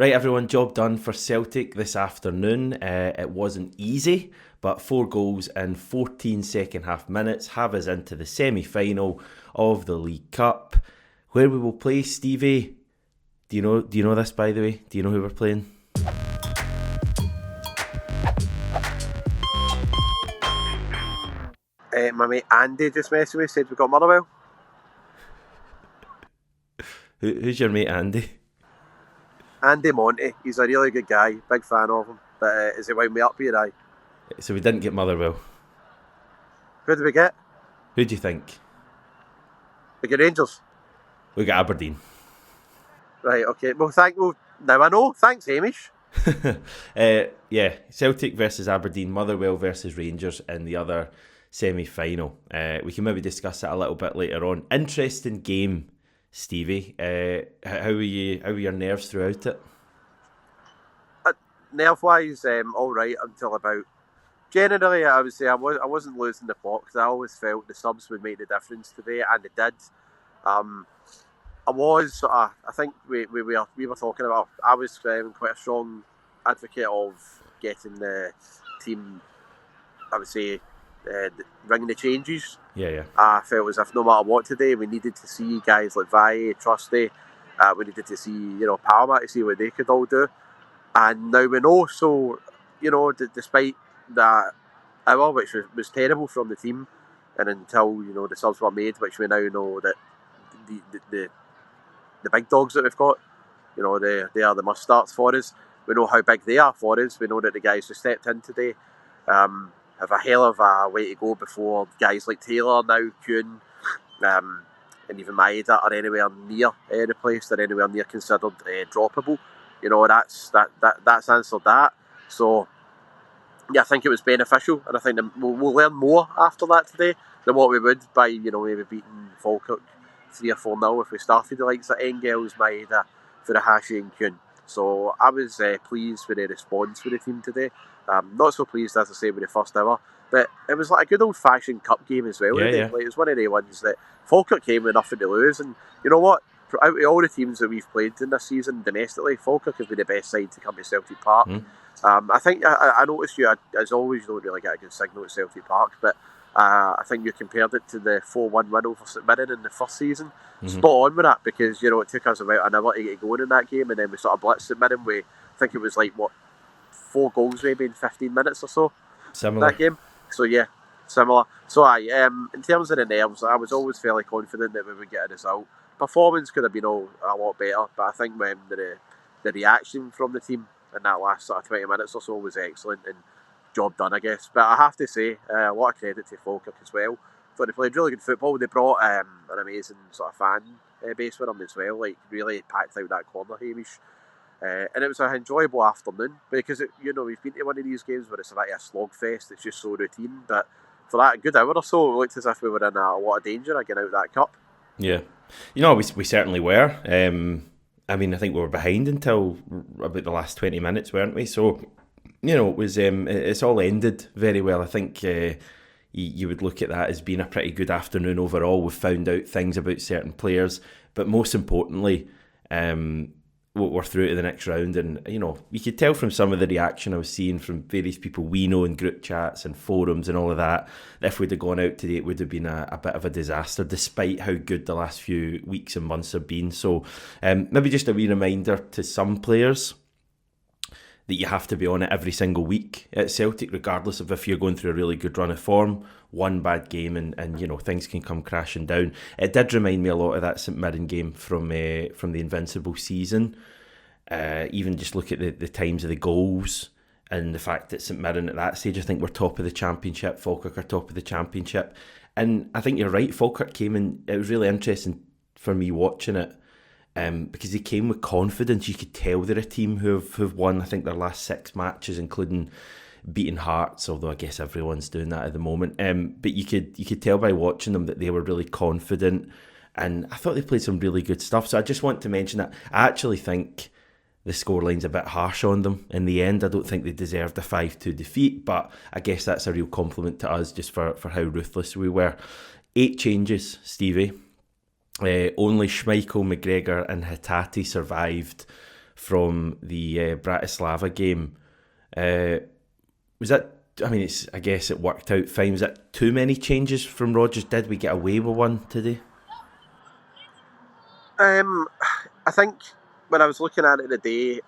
Right, everyone, job done for Celtic this afternoon. It wasn't easy, but 4 goals in 14 second half minutes have us into the semi-final of the League Cup, where we will play Stevie. Do you know this, by the way? Do you know who we're playing? My mate Andy just messaged me, said we got Motherwell. Who's your mate Andy? Andy Monty, he's a really good guy, big fan of him. But is he wound me up here, aye? So we didn't get Motherwell. Who did we get? Who do you think? We get Rangers. We got Aberdeen. Right, okay. Well, now I know. Thanks, Hamish. Yeah, Celtic versus Aberdeen, Motherwell versus Rangers in the other semi-final. We can maybe discuss that a little bit later on. Interesting game, Stevie. How were your nerves throughout it? Nerve-wise, all right until about. Generally, I would say I wasn't losing the plot because I always felt the subs would make the difference today, and they did. I think we were talking about. I was quite a strong advocate of getting the team. I would say ringing the changes. Yeah. I felt as if no matter what today, we needed to see guys like Valle, Trusty. We needed to see Palmer to see what they could all do. And now we know. So despite that hour, which was terrible from the team, and until the subs were made, which we now know that the big dogs that we've got, they are the must-starts for us. We know how big they are for us. We know that the guys who stepped in today have a hell of a way to go before guys like Taylor now, Kuhn, and even Maeda are anywhere near replaced or anywhere near considered droppable. That's answered that. So yeah, I think it was beneficial, and I think we'll learn more after that today than what we would by maybe beating Falkirk 3 or 4-0 if we started the likes of Engels, Maeda, Furuhashi and Kuhn. So I was pleased with the response for the team today. Not so pleased, as I say, with the first hour, but it was like a good old-fashioned cup game as well. Yeah. Like, it was one of the ones that Falkirk came with nothing to lose, and you know what? Out of all the teams that we've played in this season domestically, Falkirk has been the best side to come to Celtic Park. I think I noticed you, as always, you don't really get a good signal at Celtic Park, but I think you compared it to the 4-1 win over St Mirren in the first season. Spot on with that, because it took us about an hour to get going in that game, and then we sort of blitzed St Mirren. I think it was like 4 goals maybe in 15 minutes or so. Similar. That game. So yeah, similar. So in terms of the nerves, I was always fairly confident that we would get a result. Performance could have been a lot better, but I think when the reaction from the team in that last sort of 20 minutes or so was excellent, and job done, I guess. But I have to say, a lot of credit to Falkirk as well. Thought they played really good football. They brought an amazing sort of fan base with them as well. Like, really packed out that corner, Hamish. And it was an enjoyable afternoon, because we've been to one of these games where it's a bit of a slogfest. It's just so routine, but for that good hour or so, it looked as if we were in a lot of danger of getting out of that cup. Yeah, we certainly were. I think we were behind until about the last 20 minutes, weren't we? So, it was. It's all ended very well. I think you would look at that as being a pretty good afternoon overall. We've found out things about certain players, but most importantly, we're through to the next round. And you could tell from some of the reaction I was seeing from various people we know in group chats and forums and all of that, if we'd have gone out today, it would have been a bit of a disaster, despite how good the last few weeks and months have been. So maybe just a wee reminder to some players that you have to be on it every single week at Celtic, regardless of if you're going through a really good run of form. One bad game and things can come crashing down. It did remind me a lot of that St Mirren game from the Invincible season. Even just look at the times of the goals and the fact that St Mirren at that stage, I think, we're top of the Championship. Falkirk are top of the Championship. And I think you're right, Falkirk came in, it was really interesting for me watching it, because they came with confidence. You could tell they're a team who've won, I think, their last 6 matches, including beating Hearts, although I guess everyone's doing that at the moment. But you could tell by watching them that they were really confident, and I thought they played some really good stuff. So I just want to mention that I actually think the scoreline's a bit harsh on them in the end. I don't think they deserved a 5-2 defeat, but I guess that's a real compliment to us just for how ruthless we were. 8 changes, Stevie. Only Schmeichel, McGregor and Hatate survived from the Bratislava game. Was that? I mean, I guess it worked out fine. Was that too many changes from Rodgers? Did we get away with one today? I think when I was looking at it today,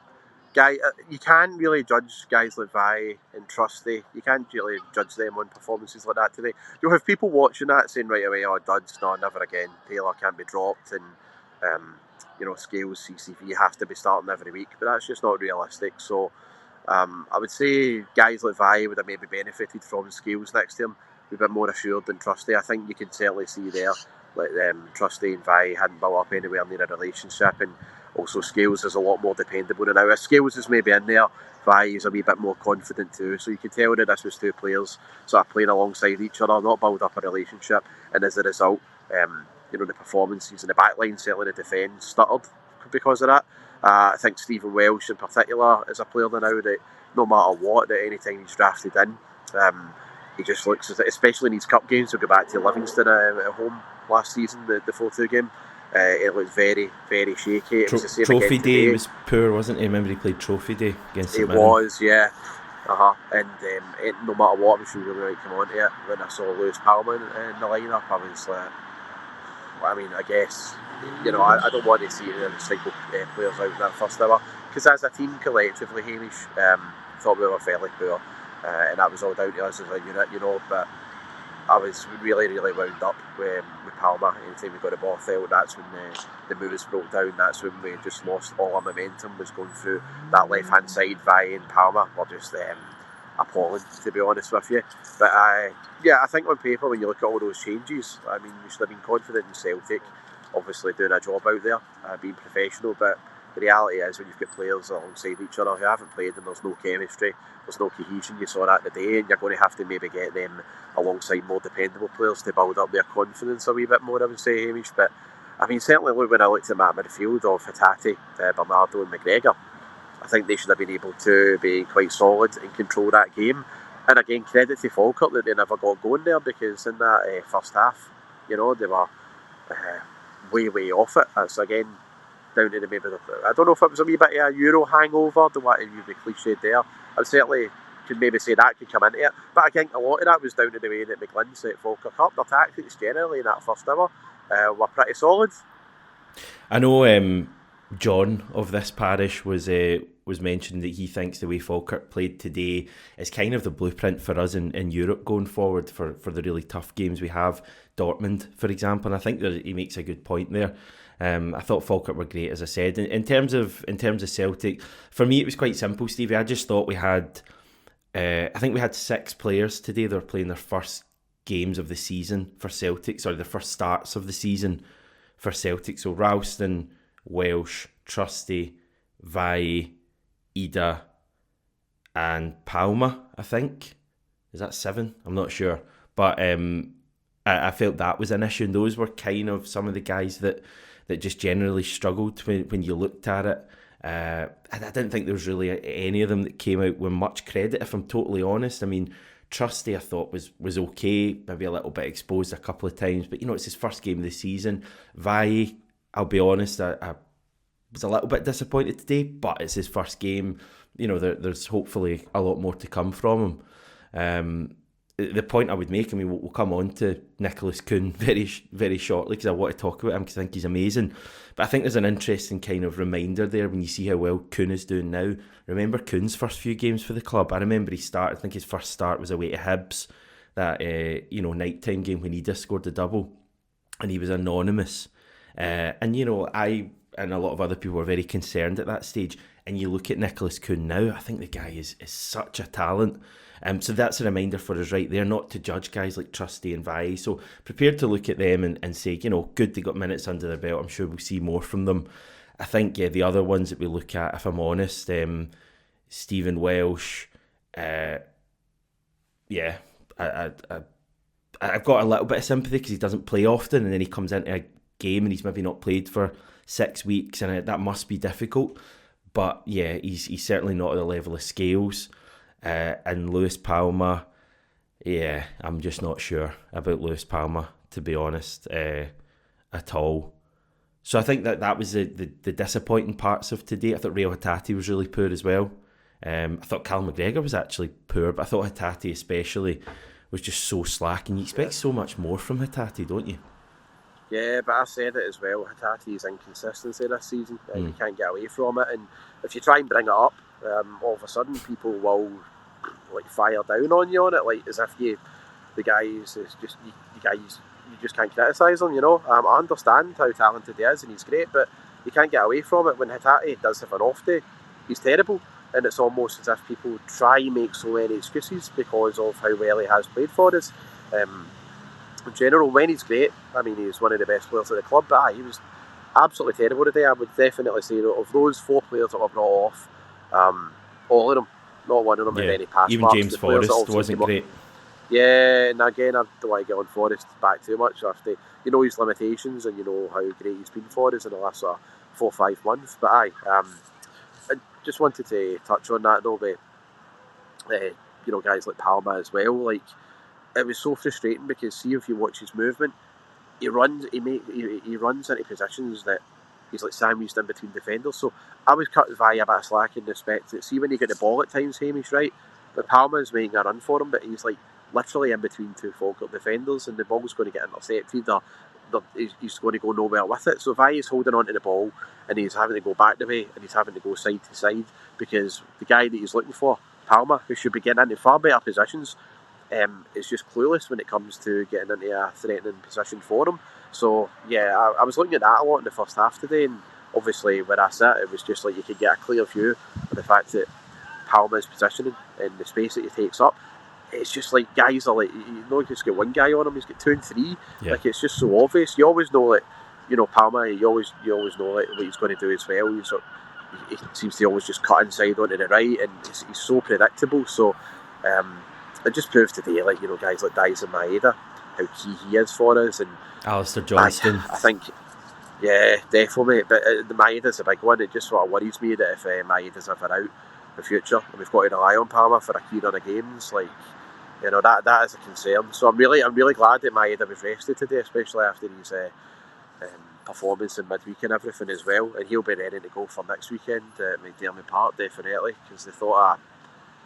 you can't really judge guys like Vi and Trusty. You can't really judge them on performances like that today. You'll have people watching that saying right away, "Oh, Duds, no, never again. Taylor can't be dropped," and Scales, CCV have to be starting every week. But that's just not realistic. So I would say guys like Vi would have maybe benefited from Scales next to him, be a bit more assured than Trusty. I think you can certainly see there, like Trusty and Vi hadn't built up anywhere near a relationship, and also Scales is a lot more dependable than now. If Scales is maybe in there, Vi is a wee bit more confident too. So you can tell that this was two players sort of playing alongside each other, not build up a relationship, and as a result, the performances in the back line, certainly the defence, stuttered because of that. I think Stephen Welsh in particular is a player now that no matter what, at any time he's drafted in, he just looks, especially in these cup games. We'll go back to Livingston at home last season, the 4-2 game. It looked very, very shaky. It was the same Trophy again Day today. was poor, wasn't it? Remember he played Trophy Day against It was, yeah. And no matter what, I'm sure we might come on to it. When I saw Lewis Palmer in the lineup, I was like, I guess, I don't want to see the single players out in that first hour, because as a team collectively, Hamish, thought we were fairly poor, and that was all down to us as a unit, but I was really, really wound up with Palmer. Anytime we got the ball fell, that's when the moves broke down. That's when we just lost all our momentum. Was going through that left hand side. Vi and Palmer were just appalling, to be honest with you. But I think on paper, when you look at all those changes, we should have been confident in Celtic, obviously doing a job out there, being professional. But the reality is, when you've got players alongside each other who haven't played and there's no chemistry, there's no cohesion. You saw that today, and you're going to have to maybe get them alongside more dependable players to build up their confidence a wee bit more, I would say, Hamish. But certainly when I looked at that midfield of Hatate, Bernardo and McGregor, I think they should have been able to be quite solid and control that game. And again, credit to Falkirk that they never got going there, because in that first half, they were way off it. That's again down to I don't know if it was a wee bit of a Euro hangover, don't want to use the cliche there. I certainly could maybe say that could come into it, but I think a lot of that was down to the way that McGlynn set Falkirk up. Their tactics generally in that first hour were pretty solid. I know John of this parish was mentioning that he thinks the way Falkirk played today is kind of the blueprint for us in Europe going forward for the really tough games we have. Dortmund, for example, and I think that he makes a good point there. I thought Falkirk were great, as I said. In terms of Celtic, for me it was quite simple, Stevie. I just thought we had, I think we had 6 players today that were playing their first games of the season for Celtic, their first starts of the season for Celtic. So Ralston, Welsh, Trusty, Vi, Ida, and Palmer, I think. Is that 7? I'm not sure. But I felt that was an issue, and those were kind of some of the guys that just generally struggled when you looked at it. I didn't think there was really any of them that came out with much credit, if I'm totally honest. Trusty I thought was okay, maybe a little bit exposed a couple of times, but it's his first game of the season. Vi, I'll be honest, I was a little bit disappointed today, but it's his first game. There's hopefully a lot more to come from him. The point I would make, we'll come on to Nicholas Kuhn very, very shortly, because I want to talk about him because I think he's amazing. But I think there's an interesting kind of reminder there when you see how well Kuhn is doing now. Remember Kuhn's first few games for the club? I remember I think his first start was away to Hibs, that nighttime game when he just scored the double, and he was anonymous. I and a lot of other people were very concerned at that stage. And you look at Nicholas Kuhn now, I think the guy is such a talent. So that's a reminder for us right there, not to judge guys like Trusty and Vi. So prepared to look at them and say, good, they got minutes under their belt. I'm sure we'll see more from them. I think the other ones that we look at, if I'm honest, Stephen Welsh, I've got a little bit of sympathy because he doesn't play often, and then he comes into a game and he's maybe not played for 6 weeks, and that must be difficult. But yeah, he's certainly not at the level of Scales. And Lewis Palmer, I'm just not sure about Lewis Palmer, to be honest, at all. So I think that was the disappointing parts of today. I thought Rio Hatate was really poor as well. I thought Cal McGregor was actually poor, but I thought Hatate especially was just so slack, and you expect so much more from Hatate, don't you? Yeah, but I said it as well. Hatate's inconsistency this season, you can't get away from it. And if you try and bring it up, all of a sudden people will like fire down on you on it, like as if the guys is just you guys you just can't criticise him. I understand how talented he is and he's great, but you can't get away from it. When Hatate does have an off day, he's terrible, and it's almost as if people try and make so many excuses because of how well he has played for us. In general, when he's great, I mean, he's one of the best players of the club, but he was absolutely terrible today. I would definitely say that of those 4 players that were brought off, all of them, not one of them had any pass even marks. James Forrest wasn't great. Yeah, and again, I don't want to get on Forrest back too much after his limitations and how great he's been for us in the last 4 or 5 months. But I just wanted to touch on that though, with guys like Palma as well. Like, it was so frustrating because see if you watch his movement, he runs into positions that he's like sandwiched in between defenders. So I was cut via a bit of slack in respect that see when you get the ball at times, Hamish, right? But Palma's making a run for him, but he's like literally in between 2 Falkirk defenders, and the ball's going to get intercepted. He's going to go nowhere with it. So Vaya's holding on to the ball, and he's having to go back the way, and he's having to go side to side because the guy that he's looking for, Palma, who should be getting into far better positions, is just clueless when it comes to getting into a threatening position for him. So yeah, I was looking at that a lot in the first half today, and obviously where I sat, it was just like you could get a clear view of the fact that Palma's positioning and the space that he takes up. It's just like guys are like, you just get one guy on him, he's got 2 and 3. Yeah. Like, it's just so obvious. You always know that, Palma, you always know like what he's going to do as well. He seems to always just cut inside onto the right, and he's so predictable. So it just proves today, like, guys like Diaz and Maeda, how key he is for us. And Alistair Johnston. I think, yeah, definitely. But the Maeda's a big one. It just sort of worries me that if Maeda's ever out in the future, and we've got to rely on Palma for a key run of games, like, that is a concern. So I'm really glad that Maeda was rested today, especially after his performance in midweek and everything as well. And he'll be ready to go for next weekend at McDermott Park, definitely, because the thought of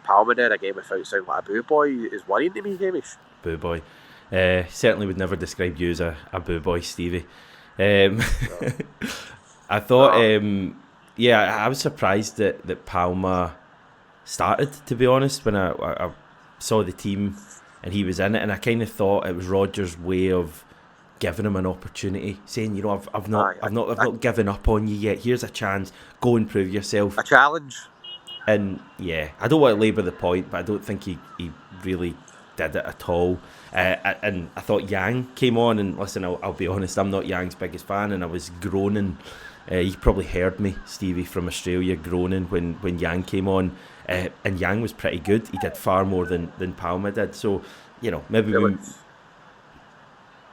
Palma there again without sounding like a boo boy is worrying to me, Hamish. Boo boy. Certainly would never describe you as a boo boy, Stevie. No. I thought, I was surprised that Palma started, to be honest, when I saw the team and he was in it, and I kind of thought it was Rodgers' way of giving him an opportunity, saying, I've not given up on you yet. Here's a chance. Go and prove yourself. A challenge. And yeah, I don't want to labour the point, but I don't think he really did it at all. And I thought Yang came on, and listen, I'll be honest, I'm not Yang's biggest fan, and I was groaning. You probably heard me, Stevie, from Australia, groaning when Yang came on. And Yang was pretty good. He did far more than Palma did. So, maybe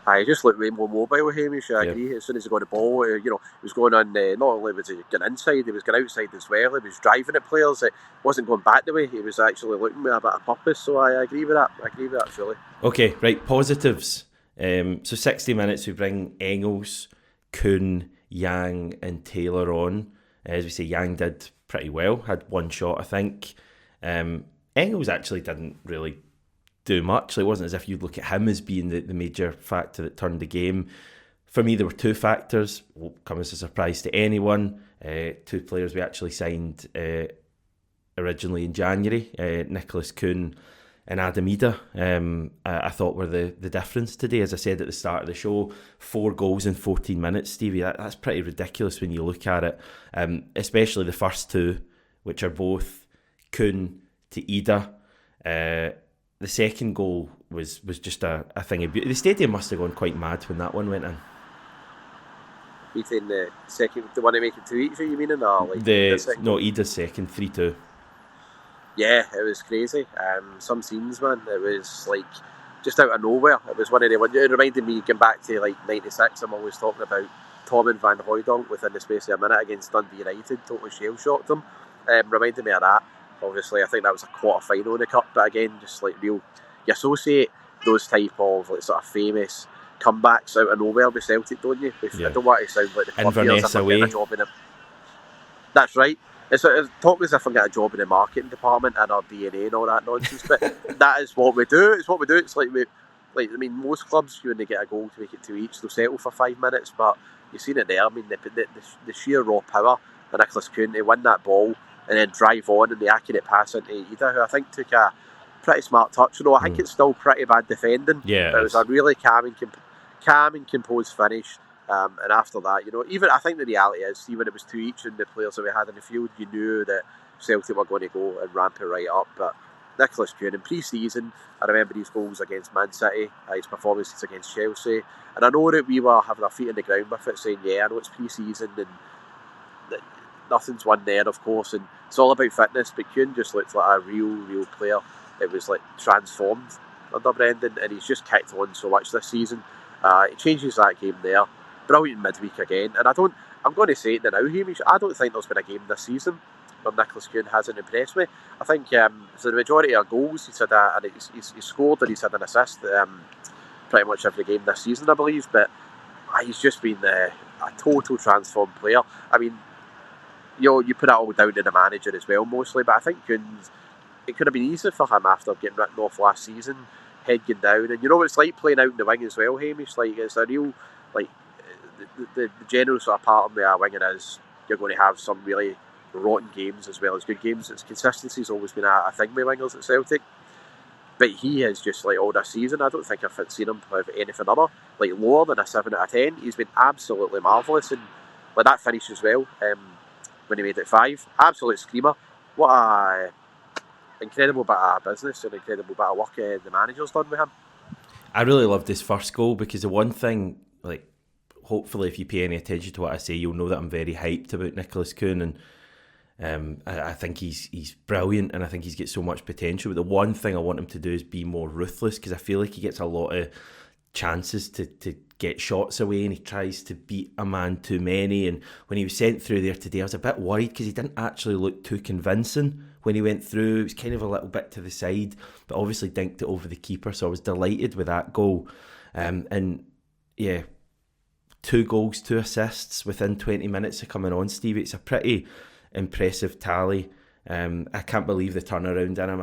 I just looked way more mobile with Hamish. I agree. As soon as he got the ball, he was going on. Not only was he going inside, he was going outside as well. He was driving at players. It wasn't going back the way. He was actually looking with a bit of purpose. So I agree with that. Fully. Okay, right. Positives. So 60 minutes, we bring Engels, Kuhn, Yang, and Taylor on. As we say, Yang did pretty well. Had 1 shot, I think. Engels actually didn't really do much. It wasn't as if you'd look at him as being the major factor that turned the game. For me, there were 2 factors. Won't come as a surprise to anyone. 2 players we actually signed originally in January, Nicholas Kuhn and Adam Ida. I thought were the difference today. As I said at the start of the show, 4 goals in 14 minutes, Stevie. That's pretty ridiculous when you look at it. Especially the first 2, which are both Kuhn to Ida. The second goal was just a thing of beauty. The stadium must have gone quite mad when that one went in. Beating the second, the one to make it 2 each, are you meaning? Or like Ida's second, 3-2. Yeah, it was crazy. Some scenes, man, it was like just out of nowhere. It was one of the ones. It reminded me, going back to like '96, I'm always talking about Tom and Van Hooijdonk within the space of a minute against Dundee United, totally shell-shocked them. Reminded me of that. Obviously, I think that was a quarter-final in the Cup, but again, just like real, you associate those type of like sort of famous comebacks out of nowhere with Celtic, don't you? Yeah. I don't want to sound like the club here as Inverness if I'm getting away. a job in a... That's right. It's talk as if I'm getting a job in the marketing department and our DNA and all that nonsense, but that is what we do. It's what we do. It's like most clubs, when they get a goal to make it 2 each, they'll settle for 5 minutes, but you've seen it there. I mean, the sheer raw power of Nicholas Kuhn to win that ball and then drive on and the accurate pass into Ida, who I think took a pretty smart touch. I think it's still pretty bad defending. Yeah, but it was a really calm and composed finish. And after that, even I think the reality is, see, when it was 2 each and the players that we had in the field, you knew that Celtic were going to go and ramp it right up. But Nicholas Kuhn in pre-season, I remember his goals against Man City, his performances against Chelsea, and I know that we were having our feet on the ground with it, saying, yeah, I know it's pre-season and nothing's won there, of course, and it's all about fitness, but Kuhn just looked like a real player. It was like transformed under Brendan, and he's just kicked on so much this season. He changes that game there. Brilliant midweek again, and I'm going to say it now, Hamish, I don't think there's been a game this season where Nicholas Kuhn hasn't impressed me. I think for the majority of goals he's had and he's scored and he's had an assist pretty much every game this season, I believe, but he's just been a total transformed player. I mean, you put it all down to the manager as well mostly, but I think Kuhn's, it could have been easier for him after getting written off last season, head going down, and it's like playing out in the wing as well, Hamish. Like, it's a real, like, the general sort of pattern with a winger is you're going to have some really rotten games as well as good games. It's consistency's always been a thing with wingers at Celtic, but he has just, like, all this season, I don't think I've seen him have anything other like lower than a 7 out of 10. He's been absolutely marvellous, and like that finish as well, when he made it 5, absolute screamer. What a incredible bit of business and incredible bit of work the manager's done with him. I really loved his first goal, because the one thing, like, hopefully if you pay any attention to what I say, you'll know that I'm very hyped about Nicholas Kuhn, and I think he's brilliant, and I think he's got so much potential. But the one thing I want him to do is be more ruthless, because I feel like he gets a lot of chances to get shots away, and he tries to beat a man too many. And when he was sent through there today, I was a bit worried because he didn't actually look too convincing when he went through. It was kind of a little bit to the side, but obviously dinked it over the keeper, so I was delighted with that goal. And yeah, 2 goals, 2 assists within 20 minutes of coming on, Steve. It's a pretty impressive tally. I can't believe the turnaround in him.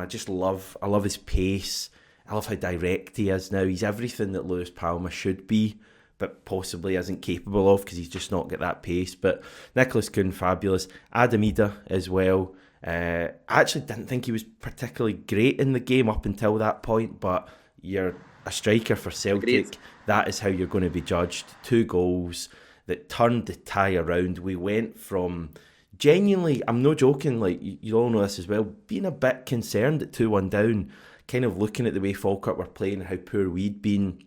I love his pace. I love how direct he is now. He's everything that Lewis Palmer should be, but possibly isn't capable of, because he's just not got that pace. But Nicholas Kuhn, fabulous. Adam Ida as well. I actually didn't think he was particularly great in the game up until that point, but you're a striker for Celtic. Agreed. That is how you're going to be judged. 2 goals that turned the tie around. We went from genuinely, I'm no joking, like, you all know this as well, being a bit concerned at 2-1 down, kind of looking at the way Falkirk were playing and how poor we'd been,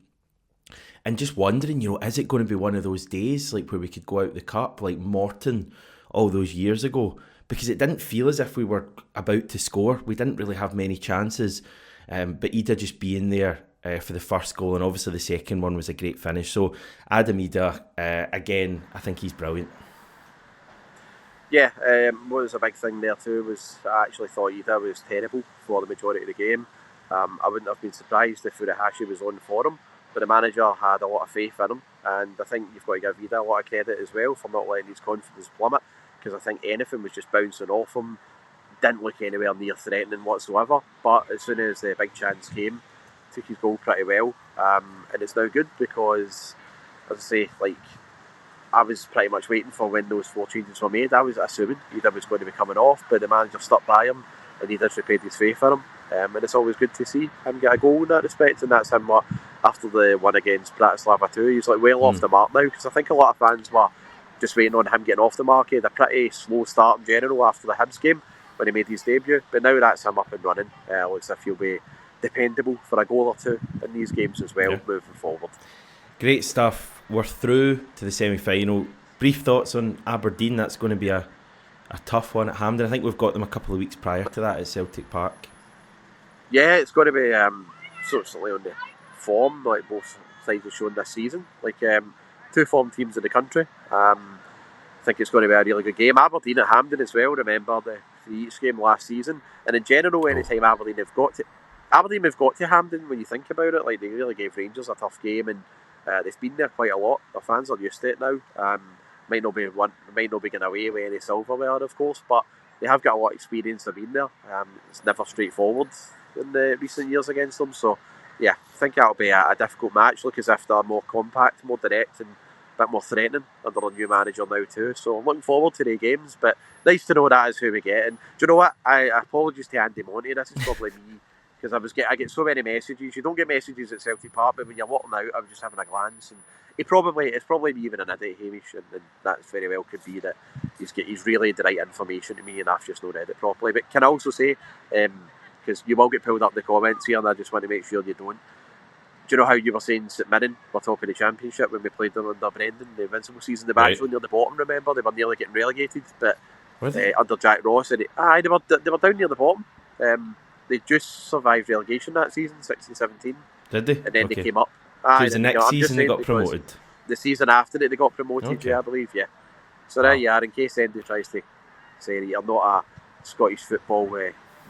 and just wondering, is it going to be one of those days like where we could go out the cup like Morton all those years ago? Because it didn't feel as if we were about to score. We didn't really have many chances, but Ida just being there for the first goal, and obviously the second one was a great finish. So Adam Ida, again, I think he's brilliant. Yeah, what was a big thing there too was I actually thought Ida was terrible for the majority of the game. I wouldn't have been surprised if Furuhashi was on for him, but the manager had a lot of faith in him, and I think you've got to give Ida a lot of credit as well for not letting his confidence plummet, because I think anything was just bouncing off him, didn't look anywhere near threatening whatsoever, but as soon as the big chance came, took his goal pretty well, and it's now good because, as I say, like, I was pretty much waiting for when those 4 changes were made. I was assuming Ida was going to be coming off, but the manager stuck by him and he did repaid his faith in him. And it's always good to see him get a goal in that respect, and that's him after the one against Bratislava too. He's like well off the mark now, because I think a lot of fans were just waiting on him getting off the mark. He had a pretty slow start in general after the Hibs game when he made his debut, but now that's him up and running. Looks as if he'll be dependable for a goal or 2 in these games as well, moving forward. Great stuff. We're through to the semi-final. Brief thoughts on Aberdeen. That's going to be a tough one at Hampden. I think we've got them a couple of weeks prior to that at Celtic Park. Yeah, it's going to be certainly on the form, like both sides have shown this season. Like 2 form teams in the country. I think it's going to be a really good game. Aberdeen at Hampden as well. Remember the 3-each game last season. And in general, anytime Aberdeen have got to Hampden, when you think about it, like they really gave Rangers a tough game, and they've been there quite a lot. Their fans are used to it now. Might not be going away with any silverware, of course, but they have got a lot of experience of being there. It's never straightforward in the recent years against them. So, yeah, I think that'll be a difficult match. Look as if they're more compact, more direct, and a bit more threatening under a new manager now too. So I'm looking forward to the games. But nice to know that is who we get. And do you know what? I apologies to Andy Monty. This is probably me. Because I get so many messages. You don't get messages at Celtic Park, but when you're walking out, I was just having a glance, and it's probably me even an idiot, Hamish, and that very well could be that he's relayed the right information to me, and I've just not read it properly. But can I also say, because you will get pulled up in the comments here, and I just want to make sure you don't. Do you know how you were saying St Mirren were top of the Championship when we played them under Brendan, the Invincible season? They were actually near the bottom. Remember, they were nearly getting relegated, but under Jack Ross, and they were down near the bottom. They just survived relegation that season, 16-17. Did they? And then they came up. So it was the next season they got promoted? The season after it, they got promoted, yeah, I believe, yeah. So there you are, in case Andy tries to say that you're not a Scottish football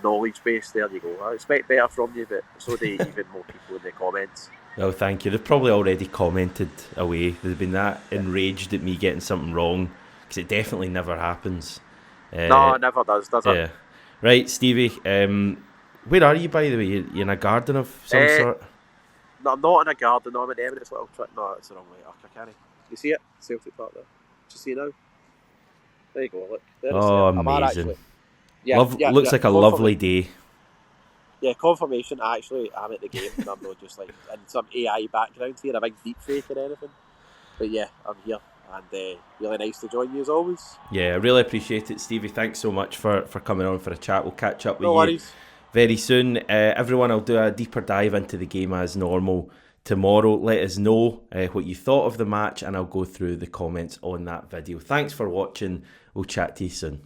knowledge base, there you go. I expect better from you, but so do even more people in the comments. Well, thank you. They've probably already commented away. They've been that enraged at me getting something wrong, because it definitely never happens. No, it never does it? Yeah. Right, Stevie, where are you, by the way? You in a garden of some sort? No, I'm not in a garden. No, I'm in Emirates Little Trick. No, it's the wrong way. I can't. You see it? Celtic Park there. Do you see now? There you go. Look. Oh, amazing. Looks like a lovely day. Yeah, confirmation. Actually, I'm at the game, and I'm not just like in some AI background here, a big deep fake or anything. But yeah, I'm here, and really nice to join you as always. Yeah, I really appreciate it, Stevie. Thanks so much for coming on for a chat. We'll catch up with no worries. Very soon. Everyone, I'll do a deeper dive into the game as normal tomorrow. Let us know what you thought of the match, and I'll go through the comments on that video. Thanks for watching. We'll chat to you soon.